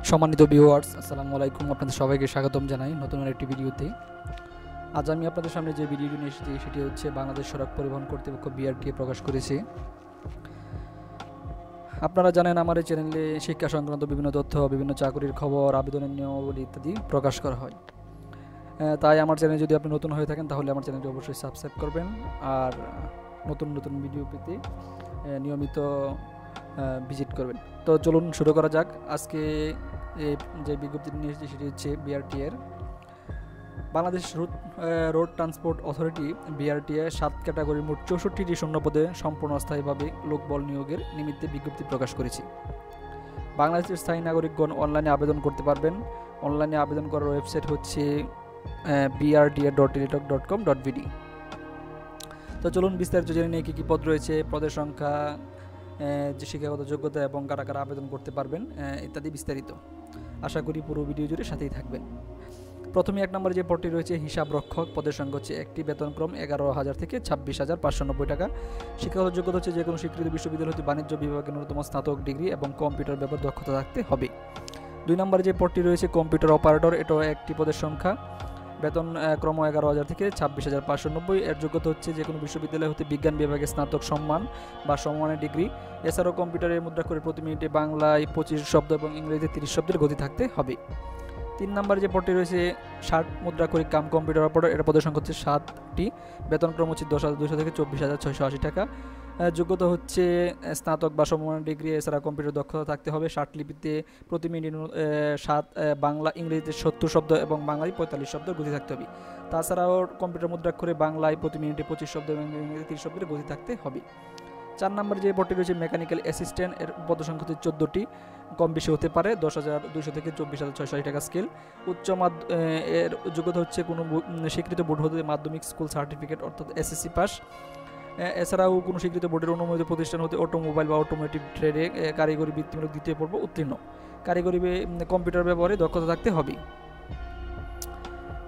সম্মানিত ভিউয়ার্স, আসসালামু আলাইকুম। আপনাদের সবাইকে স্বাগতম জানাই নতুন একটি ভিডিওতে। আজ আমি আপনাদের সামনে যে ভিডিওটি নিয়ে এসেছি সেটি হচ্ছে বাংলাদেশ সড়ক পরিবহন কর্তৃপক্ষ বিআরটিএ প্রকাশ করেছে। আপনারা জানেন আমার এই চ্যানেলে শিক্ষা সংক্রান্ত বিভিন্ন তথ্য, বিভিন্ন চাকরির খবর, আবেদনের নিয়মাবলী ইত্যাদি প্রকাশ করা হয়। তাই আমার চ্যানেলে যদি আপনি নতুন হয়ে থাকেন তাহলে আমার চ্যানেলটি অবশ্যই সাবস্ক্রাইব করবেন আর নতুন নতুন ভিডিও পেতে নিয়মিত ভিজিট করবেন। তো চলুন শুরু করা যাক। আজকে যে বিজ্ঞপ্তি নিয়ে এসেছি সেটি হচ্ছে বিআরটিএর Bangladesh road transport authority BRTA 7 ক্যাটাগরির মোট 64টি শূন্যপদে সম্পূর্ণ অস্থায়ীভাবে লোকবল নিয়োগের নিমিত্তে বিজ্ঞপ্তি প্রকাশ করেছি। বাংলাদেশের স্থায়ী নাগরিকগণ অনলাইনে আবেদন করতে পারবেন। অনলাইনে আবেদন করার ওয়েবসাইট হচ্ছে brda.teletalk.com.bd। তো চলুন বিস্তারিত জেনে নিয়ে কী পদ রয়েছে, পদের সংখ্যা, যে শিক্ষাগত যোগ্যতা এবং কারা কারা আবেদন করতে পারবেন ইত্যাদি বিস্তারিত। আশা করি পুরো ভিডিও জুড়ে সাথেই থাকবেন। প্রথমে 1 নম্বরে যে পদটি রয়েছে হিসাব রক্ষক, পদের সংখ্যা হচ্ছে একটি, বেতনক্রম 11,000 থেকে 26,590 টাকা। শিক্ষাগত যোগ্যতা হচ্ছে যে কোনো স্বীকৃত বিশ্ববিদ্যালয় হতে বাণিজ্য বিভাগে ন্যূনতম স্নাতক ডিগ্রি এবং কম্পিউটার ব্যাপারে দক্ষতা থাকতে হবে। 2 নম্বরে যে পদটি রয়েছে কম্পিউটার অপারেটর, এটাও একটি পদের সংখ্যা, বেতন ক্রম 11,000 থেকে 26,590। এর যোগ্যতা হচ্ছে যে কোনো বিশ্ববিদ্যালয় হতে বিজ্ঞান বিভাগে স্নাতক সম্মান বা সমমানের ডিগ্রি। এছাড়াও কম্পিউটারের মুদ্রা করে প্রতি মিনিটে বাংলায় 25 শব্দ এবং ইংরেজিতে 30 শব্দের গতি থাকতে হবে। 3 নম্বরে যে পদটি রয়েছে 60 মুদ্রা করে কাম কম্পিউটার অপারেটর, এর পদের সংখ্যা হচ্ছে 7টি, বেতনক্রম হচ্ছে 10,200 থেকে 24,680 টাকা। যোগ্যতা হচ্ছে স্নাতক বা সমমানের ডিগ্রি। এছাড়া কম্পিউটার দক্ষতা থাকতে হবে। 60 লিপিতে প্রতি মিনিট 7 বাংলা ইংরেজিতে 70 শব্দ এবং বাংলায় 45 শব্দের গতি থাকতে হবে। তাছাড়াও কম্পিউটার মুদ্রাক্ষরে বাংলায় প্রতি মিনিটে 25 শব্দ এবং ইংরেজিতে 30 শব্দের গতি থাকতে হবে। 4 নম্বরে যে পদটি রয়েছে মেকানিক্যাল অ্যাসিস্ট্যান্ট, এর পদসংখ্যা হচ্ছে 14টি, কম বেশি হতে পারে। 10,200 থেকে 24,680 টাকা স্কেল। এর যোগ্যতা হচ্ছে কোনো স্বীকৃত বোর্ড হতে মাধ্যমিক স্কুল সার্টিফিকেট অর্থাৎ এসএসসি পাস। এছাড়াও কোনো স্বীকৃত বোর্ডের অনুমোদিত প্রতিষ্ঠান হতে অটোমোবাইল বা অটোমোটিভ ট্রেডে কারিগরি বৃত্তিমূলক 2য় পর্ব উত্তীর্ণ। কারিগরি কম্পিউটার ব্যবহারে দক্ষতা থাকতে হবে।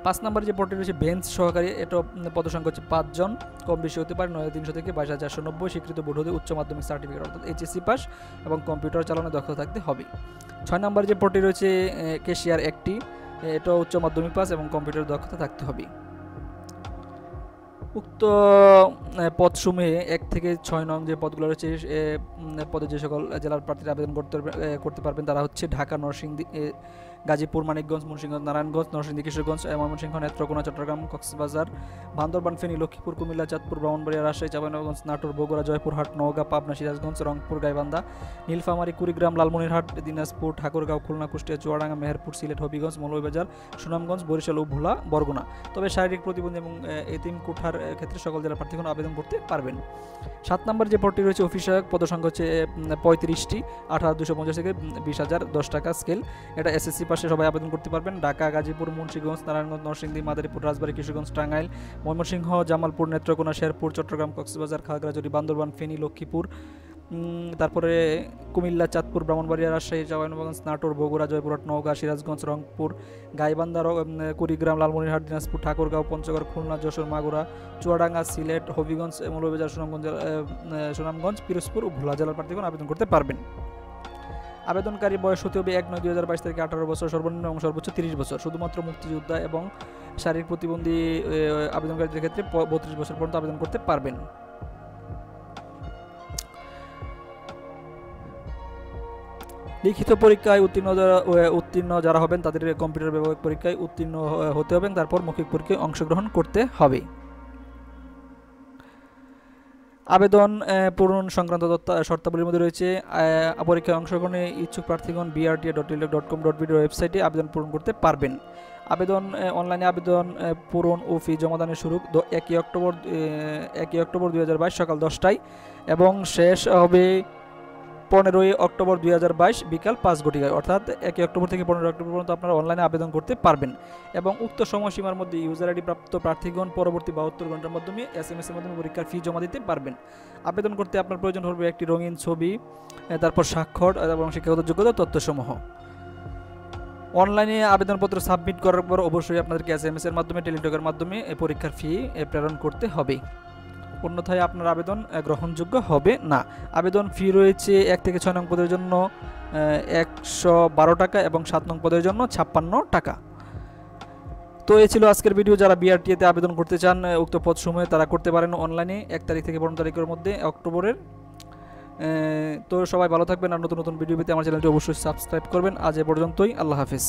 5 নম্বরে যে পদটি রয়েছে বেঞ্চ সহকারী, এটা পদসংখ্যা হচ্ছে 5 জন, কম বেশি হতে পারে। 9,300 থেকে 22,490। স্বীকৃত বোর্ড হতে উচ্চ মাধ্যমিক সার্টিফিকেট অর্থাৎ এইচএসসি পাস এবং কম্পিউটার চালানোর দক্ষতা থাকতে হবে। 6 নম্বরে যে পদটি রয়েছে ক্যাশিয়ার একটি, এটা উচ্চ মাধ্যমিক পাস এবং কম্পিউটার দক্ষতা থাকতে হবে। উক্ত পদসমূহে 1 থেকে 6 নং যে পদগুলো রয়েছে পদে যে সকল জেলার প্রার্থীরা আবেদন করতে পারবেন তারা হচ্ছে ঢাকা, নরসিংদী, গাজীপুর, মানিকগঞ্জ, মুন্সিগঞ্জ, নারায়ণগঞ্জ, নরসিংদী, কিশোরগঞ্জ, ময়মনসিংহ, নেত্রকোনা, চট্টগ্রাম, কক্সবাজার, বান্দরবান, ফেনী, লক্ষ্মীপুর, কুমিল্লা, চাঁদপুর, ব্রাহ্মণবাড়িয়া, রাজশাহী, চাঁপাইনবাবগঞ্জ, নাটোর, বগুড়া, জয়পুরহাট, নওগাঁ, পাবনা, সিরাজগঞ্জ, রংপুর, গাইবান্ধা, নীলফামারী, কুড়িগ্রাম, লালমনিরহাট, দিনাজপুর, ঠাকুরগাঁও, খুলনা, কুষ্টিয়া, চুয়াডাঙ্গা, মেহেরপুর, সিলেট, হবিগঞ্জ, মৌলভীবাজার, সুনামগঞ্জ, বরিশাল ও ভোলা, বরগুনা। তবে শারীরিক প্রতিবন্ধী এবং এতিম কোঠার ক্ষেত্রে সকল জেলার প্রার্থীগণ আবেদন করতে পারবেন। 7 নম্বর যে পদটি রয়েছে অফিসার, পদসংখ্যা হচ্ছে 35টি, 18,250 থেকে 20,010 টাকা স্কেল। এটা এসএসসি পাশে সবাই আবেদন করতে পারবেন। ঢাকা, গাজীপুর, মুন্সিগঞ্জ, নারায়ণগঞ্জ, নরসিংদী, মাদারীপুর, রাজবাড়ী, কিশোরগঞ্জ, টাঙ্গাইল, ময়মনসিংহ, জামালপুর, নেত্রকোনা, শেরপুর, চট্টগ্রাম, কক্সবাজার, খাগড়াছড়ি, বান্দরবান, ফেনী, লক্ষ্মীপুর, তারপরে কুমিল্লা, চাঁদপুর, ব্রাহ্মণবাড়িয়া, রাজশাহী, চাঁপাইনবাবগঞ্জ, নাটোর, বগুড়া, জয়পুরহাট, নওগাঁ, সিরাজগঞ্জ, রংপুর, গাইবান্ধা, কুড়িগ্রাম, লালমনিরহাট, দিনাজপুর, ঠাকুরগাঁও, পঞ্চগড়, খুলনা, যশোর, মাগুরা, চুয়াডাঙ্গা, সিলেট, হবিগঞ্জ, মৌলভীবাজার, সুনামগঞ্জ, পিরোজপুর ও ভোলা জেলার প্রার্থীগণ আবেদন করতে পারবেন। আবেদনকারী বয়স হতে হবে 1/9/2022 তারিখে 18 বছর সর্বনিম্ন এবং সর্বোচ্চ 30 বছর। শুধুমাত্র মুক্তিযোদ্ধা এবং শারীরিক প্রতিবন্ধী আবেদনকারীদের ক্ষেত্রে 32 বছর পর্যন্ত আবেদন করতে পারবেন। লিখিত পরীক্ষায় উত্তীর্ণ যারা হবেন তাদের কম্পিউটার ব্যবহারিক পরীক্ষায় উত্তীর্ণ হতে হবে, তারপর মৌখিক পরীক্ষায় অংশগ্রহণ করতে হবে। আবেদন পূরণ সংক্রান্ত শর্তাবলীর মধ্যে রয়েছে পরীক্ষায় অংশগ্রহণে ইচ্ছুক প্রার্থীগণ brda.teletalk.com.bd ওয়েবসাইটে আবেদন পূরণ করতে পারবেন। অনলাইনে আবেদন পূরণ ও ফি জমাদানের শুরু 1 অক্টোবর 2022 সকাল 10টায় এবং শেষ হবে 15 অক্টোবর 2022 বিকাল 5 ঘটিকায়। অর্থাৎ 1 অক্টোবর থেকে 15 অক্টোবর পর্যন্ত আপনারা অনলাইনে আবেদন করতে পারবেন এবং উক্ত সময়সীমার মধ্যে ইউজার আইডি প্রাপ্ত প্রার্থীগণ পরবর্তী 72 ঘন্টার মাধ্যমে SMS এর মাধ্যমে পরীক্ষার ফি জমা দিতে পারবেন। আবেদন করতে আপনার প্রয়োজন হবে একটি রঙিন ছবি, তারপর স্বাক্ষর এবং শিক্ষাগত যোগ্যতা তথ্যসমূহ। অনলাইনে আবেদনপত্র সাবমিট করার পর অবশ্যই আপনাদেরকে SMS এর মাধ্যমে, টেলিটকের মাধ্যমে পরীক্ষার ফি প্রেরণ করতে হবে। অন্যথায় আপনার আবেদন গ্রহণযোগ্য হবে না। আবেদন ফি রয়েছে 1 থেকে 6 নং পদের জন্য 112 টাকা এবং 7 নং পদের জন্য 56 টাকা। তো এই ছিল আজকের ভিডিও। যারা বিআরটিএতে আবেদন করতে চান উক্ত পদসমূহে তারা করতে পারেন অনলাইনে 1 তারিখ থেকে 15 তারিখের মধ্যে অক্টোবরের। তো সবাই ভালো থাকবেন, আর নতুন নতুন ভিডিও পেতে আমার চ্যানেলটি অবশ্যই সাবস্ক্রাইব করবেন। আজ এ পর্যন্তই, আল্লাহ হাফেজ।